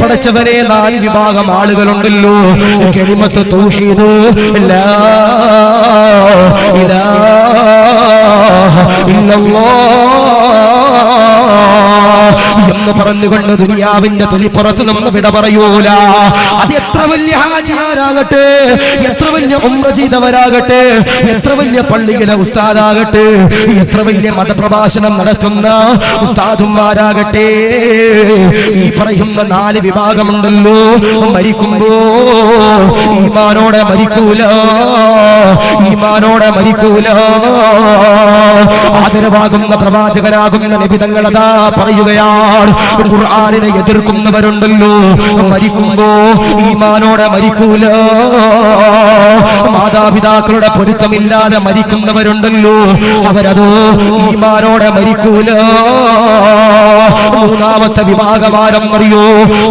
പടച്ചവനെ 4 വിഭാഗം ആളുകളുണ്ടല്ലോ. കലിമത്ത് തൗഹീദ് ലാ ഇലാഹ ഇല്ലല്ലാഹ് എന്ന് പറഞ്ഞുകൊണ്ട് ദുനിയാവിന്റെ തൊലിപ്പുറത്ത് നമ്മൾ വിട പറയൂല. അത് എത്ര വലിയ ഹാജിയാരാകട്ടെ, എത്ര വലിയ ഉംറ ചെയ്തവരാകട്ടെ, എത്ര വലിയ പള്ളിയിലെ ഉസ്താദാകട്ടെ, എത്ര വലിയ മതപ്രഭാഷണം നടത്തുന്ന ഉസ്താദുമാരാകട്ടെ, ഈ പറയുന്ന 4 വിഭാഗമുണ്ടല്ലോ. മരിക്കുമ്പോ ഈമാനോടെ മരിക്കൂല, ഈമാനോടെ മരിക്കൂല. ആദരവാകുന്ന പ്രവാചകനാകുന്ന നബി തങ്ങളതാ പറയുകയാണ്, ഖുർആനിനെ എതിർക്കുന്നവരുണ്ടല്ലോ, മരിക്കുമ്പോ ഈമാനോടെ മരിക്കൂല. മാതാപിതാക്കളുടെ പൊരുത്തമില്ലാതെ മരിക്കുന്നവരുണ്ടല്ലോ, അവരതോ ഈമാനോടെ മരിക്കൂല. മൂന്നാമത്തെ വിഭാഗമാരം അറിയോ?